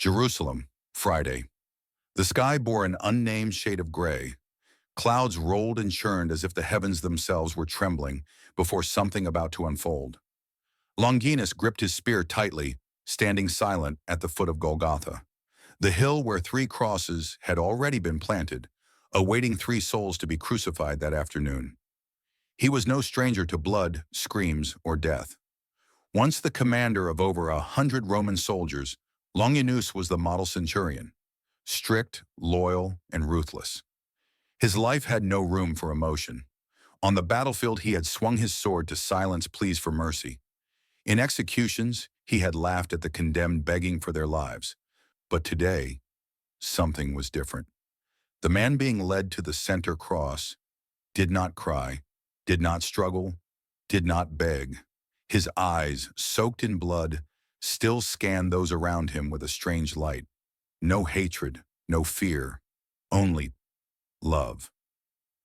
Jerusalem, Friday. The sky bore an unnamed shade of gray. Clouds rolled and churned as if the heavens themselves were trembling before something about to unfold. Longinus gripped his spear tightly, standing silent at the foot of Golgotha, the hill where 3 crosses had already been planted, awaiting 3 souls to be crucified that afternoon. He was no stranger to blood, screams, or death. Once the commander of over 100 Roman soldiers, Longinus was the model centurion, strict, loyal, and ruthless. His life had no room for emotion. On the battlefield, he had swung his sword to silence pleas for mercy. In executions, he had laughed at the condemned begging for their lives. But today, something was different. The man being led to the center cross did not cry, did not struggle, did not beg. His eyes, soaked in blood, still scanned those around him with a strange light. No hatred, no fear, only love.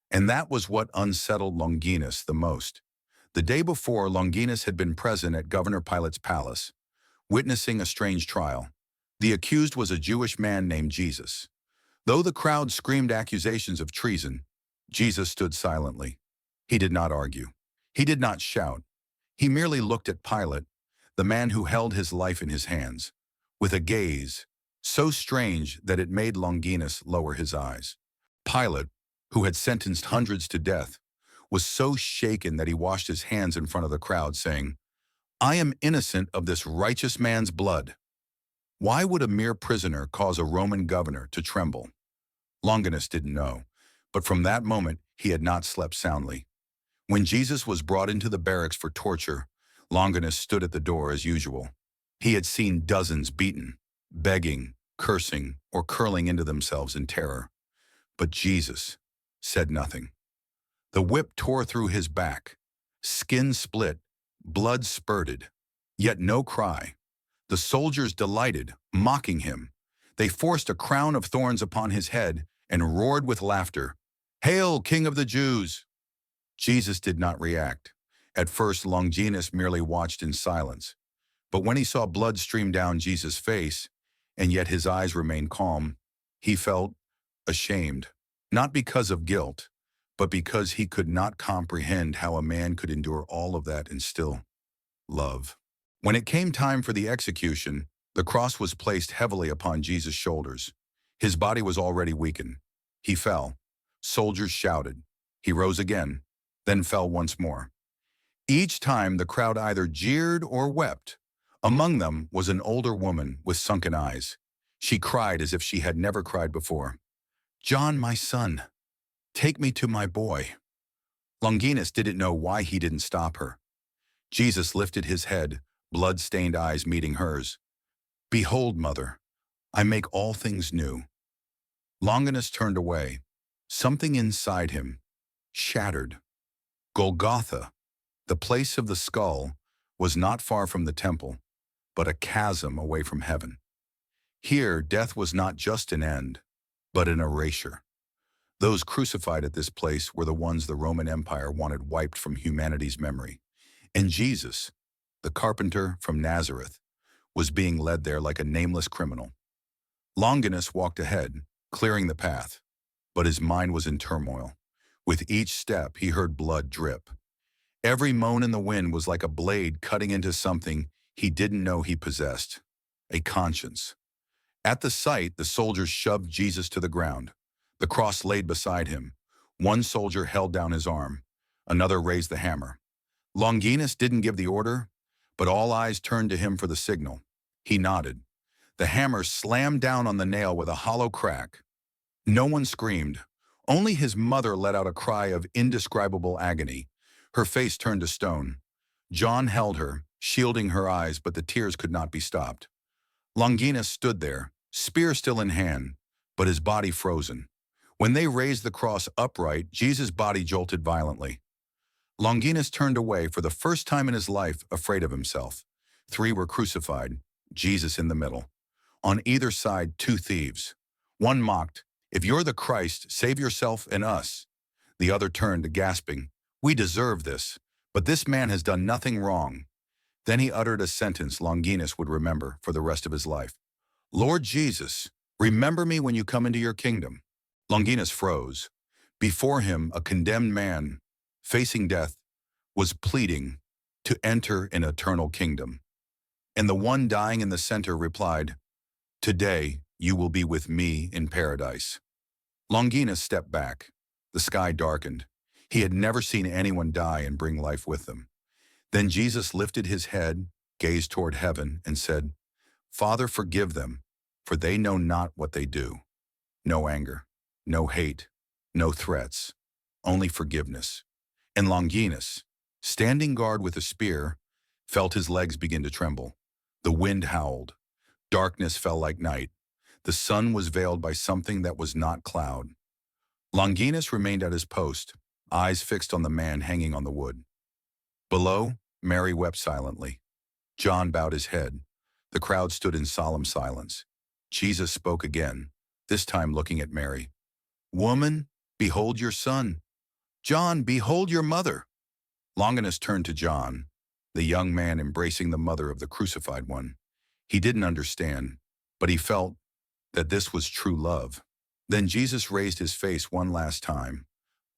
And that was what unsettled Longinus the most. The day before, Longinus had been present at Governor Pilate's palace, witnessing a strange trial. The accused was a Jewish man named Jesus. Though the crowd screamed accusations of treason, Jesus stood silently. He did not argue. He did not shout. He merely looked at Pilate, the man who held his life in his hands, with a gaze so strange that it made Longinus lower his eyes. Pilate, who had sentenced hundreds to death, was so shaken that he washed his hands in front of the crowd, saying, "I am innocent of this righteous man's blood." Why would a mere prisoner cause a Roman governor to tremble? Longinus didn't know, but from that moment he had not slept soundly. When Jesus was brought into the barracks for torture, Longinus stood at the door as usual. He had seen dozens beaten, begging, cursing, or curling into themselves in terror. But Jesus said nothing. The whip tore through his back. Skin split, blood spurted, yet no cry. The soldiers delighted, mocking him. They forced a crown of thorns upon his head and roared with laughter, "Hail, King of the Jews!" Jesus did not react. At first, Longinus merely watched in silence. But when he saw blood stream down Jesus' face, and yet his eyes remained calm, he felt ashamed, not because of guilt, but because he could not comprehend how a man could endure all of that and still love. When it came time for the execution, the cross was placed heavily upon Jesus' shoulders. His body was already weakened. He fell. Soldiers shouted. He rose again, then fell once more. Each time the crowd either jeered or wept. Among them was an older woman with sunken eyes. She cried as if she had never cried before. "John, my son, take me to my boy." Longinus didn't know why he didn't stop her. Jesus lifted his head, blood-stained eyes meeting hers. "Behold, mother, I make all things new." Longinus turned away. Something inside him shattered. Golgotha, the place of the skull, was not far from the temple, but a chasm away from heaven. Here, death was not just an end, but an erasure. Those crucified at this place were the ones the Roman Empire wanted wiped from humanity's memory. And Jesus, the carpenter from Nazareth, was being led there like a nameless criminal. Longinus walked ahead, clearing the path, but his mind was in turmoil. With each step, he heard blood drip. Every moan in the wind was like a blade cutting into something he didn't know he possessed, a conscience. At the sight, the soldiers shoved Jesus to the ground. The cross laid beside him. One soldier held down his arm. Another raised the hammer. Longinus didn't give the order, but all eyes turned to him for the signal. He nodded. The hammer slammed down on the nail with a hollow crack. No one screamed. Only his mother let out a cry of indescribable agony. Her face turned to stone. John held her, shielding her eyes, but the tears could not be stopped. Longinus stood there, spear still in hand, but his body frozen. When they raised the cross upright, Jesus' body jolted violently. Longinus turned away for the first time in his life, afraid of himself. 3 were crucified, Jesus in the middle. On either side, 2 thieves. One mocked, "If you're the Christ, save yourself and us." The other turned, gasping, "We deserve this, but this man has done nothing wrong." Then he uttered a sentence Longinus would remember for the rest of his life. Lord Jesus, remember me when you come into your kingdom. Longinus froze. Before him, a condemned man, facing death, was pleading to enter an eternal kingdom. And the one dying in the center replied, "Today you will be with me in paradise." Longinus stepped back. The sky darkened. He had never seen anyone die and bring life with them. Then Jesus lifted his head, gazed toward heaven, and said, "Father, forgive them, for they know not what they do." No anger, no hate, no threats, only forgiveness. And Longinus, standing guard with a spear, felt his legs begin to tremble. The wind howled. Darkness fell like night. The sun was veiled by something that was not cloud. Longinus remained at his post, eyes fixed on the man hanging on the wood. Below, Mary wept silently. John bowed his head. The crowd stood in solemn silence. Jesus spoke again, this time looking at Mary. "Woman, behold your son. John, behold your mother." Longinus turned to John, the young man embracing the mother of the crucified one. He didn't understand, but he felt that this was true love. Then Jesus raised his face one last time.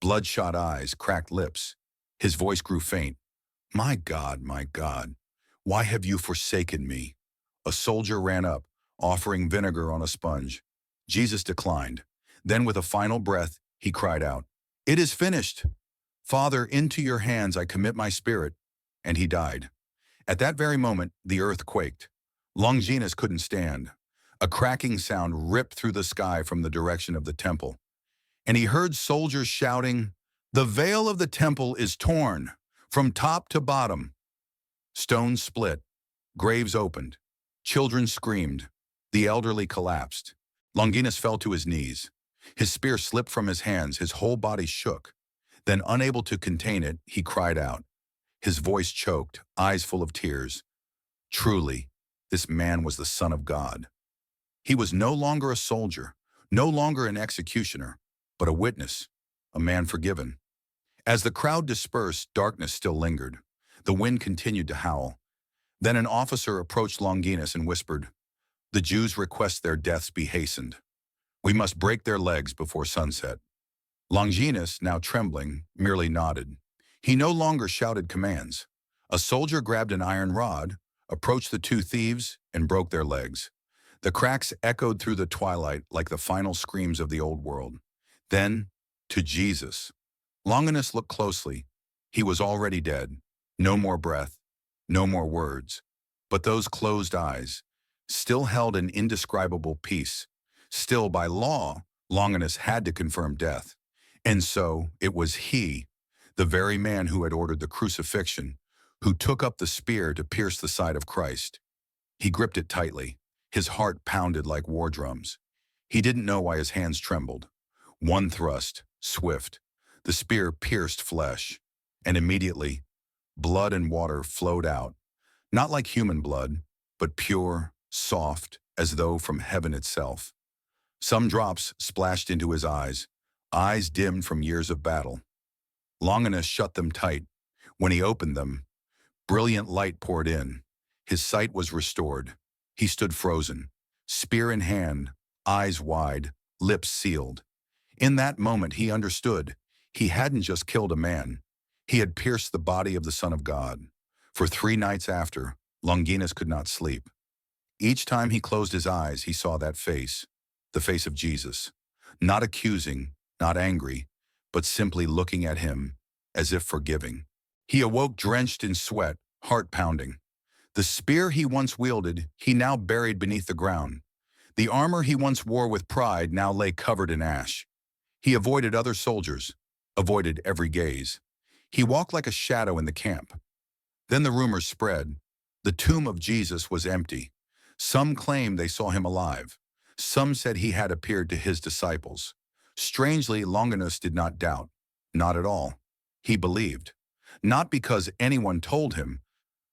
Bloodshot eyes, cracked lips. His voice grew faint. My God, why have you forsaken me?" A soldier ran up, offering vinegar on a sponge. Jesus declined. Then with a final breath, he cried out, "It is finished. Father, into your hands I commit my spirit." And he died. At that very moment, the earth quaked. Longinus couldn't stand. A cracking sound ripped through the sky from the direction of the temple. And he heard soldiers shouting, "The veil of the temple is torn, from top to bottom." Stones split, graves opened, children screamed, the elderly collapsed. Longinus fell to his knees. His spear slipped from his hands, his whole body shook. Then, unable to contain it, he cried out. His voice choked, eyes full of tears. Truly, this man was the Son of God. He was no longer a soldier, no longer an executioner, but a witness, a man forgiven. As the crowd dispersed, darkness still lingered. The wind continued to howl. Then an officer approached Longinus and whispered, "The Jews request their deaths be hastened. We must break their legs before sunset." Longinus, now trembling, merely nodded. He no longer shouted commands. A soldier grabbed an iron rod, approached the two thieves, and broke their legs. The cracks echoed through the twilight like the final screams of the old world. Then, to Jesus. Longinus looked closely. He was already dead. No more breath, no more words. But those closed eyes still held an indescribable peace. Still, by law, Longinus had to confirm death. And so, it was he, the very man who had ordered the crucifixion, who took up the spear to pierce the side of Christ. He gripped it tightly. His heart pounded like war drums. He didn't know why his hands trembled. One thrust, swift. The spear pierced flesh, and immediately, blood and water flowed out, not like human blood, but pure, soft, as though from heaven itself. Some drops splashed into his eyes dimmed from years of battle. Longinus shut them tight. When he opened them, brilliant light poured in. His sight was restored. He stood frozen, spear in hand, eyes wide, lips sealed. In that moment he understood. He hadn't just killed a man. He had pierced the body of the Son of God. For 3 nights after, Longinus could not sleep. Each time he closed his eyes, he saw that face, the face of Jesus. Not accusing, not angry, but simply looking at him, as if forgiving. He awoke drenched in sweat, heart pounding. The spear he once wielded, he now buried beneath the ground. The armor he once wore with pride now lay covered in ash. He avoided other soldiers, avoided every gaze. He walked like a shadow in the camp. Then the rumors spread. The tomb of Jesus was empty. Some claimed they saw him alive. Some said he had appeared to his disciples. Strangely, Longinus did not doubt. Not at all. He believed. Not because anyone told him,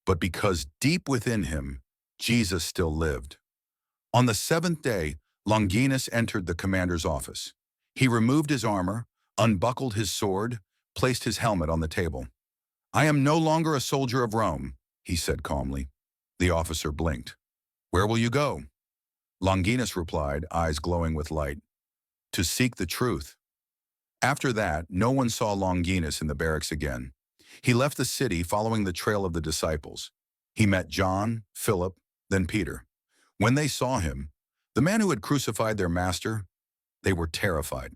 but because deep within him, Jesus still lived. On the 7th day, Longinus entered the commander's office. He removed his armor, unbuckled his sword, placed his helmet on the table. "I am no longer a soldier of Rome," he said calmly. The officer blinked. "Where will you go?" Longinus replied, eyes glowing with light, to seek the truth. After that, no one saw Longinus in the barracks again. He left the city following the trail of the disciples. He met John, Philip, then Peter. When they saw him, the man who had crucified their master, they were terrified.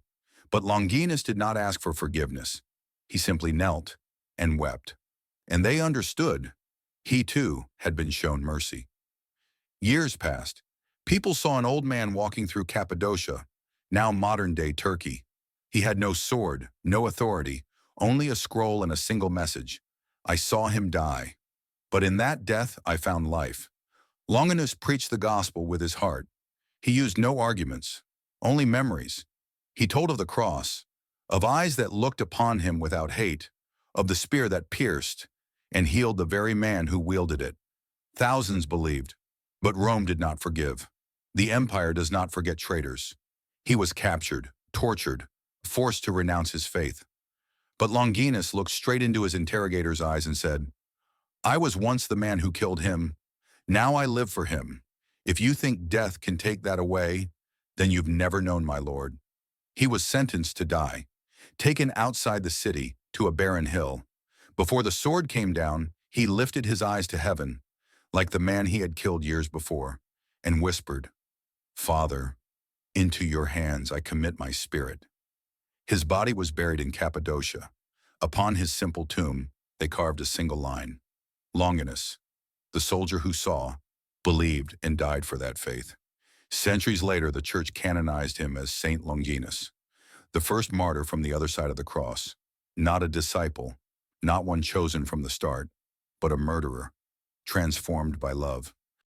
But Longinus did not ask for forgiveness. He simply knelt and wept. And they understood. He too had been shown mercy. Years passed. People saw an old man walking through Cappadocia, now modern-day Turkey. He had no sword, no authority, only a scroll and a single message. I saw him die. But in that death I found life. Longinus preached the gospel with his heart. He used no arguments, only memories. He told of the cross, of eyes that looked upon him without hate, of the spear that pierced and healed the very man who wielded it. Thousands believed, but Rome did not forgive. The empire does not forget traitors. He was captured, tortured, forced to renounce his faith. But Longinus looked straight into his interrogator's eyes and said, I was once the man who killed him. Now I live for him. If you think death can take that away, then you've never known my Lord. He was sentenced to die, taken outside the city to a barren hill. Before the sword came down, he lifted his eyes to heaven, like the man he had killed years before, and whispered, Father, into your hands I commit my spirit. His body was buried in Cappadocia. Upon his simple tomb, they carved a single line. Longinus, the soldier who saw, believed, and died for that faith. Centuries later, the church canonized him as Saint Longinus, the first martyr from the other side of the cross. Not a disciple, not one chosen from the start, but a murderer, transformed by love.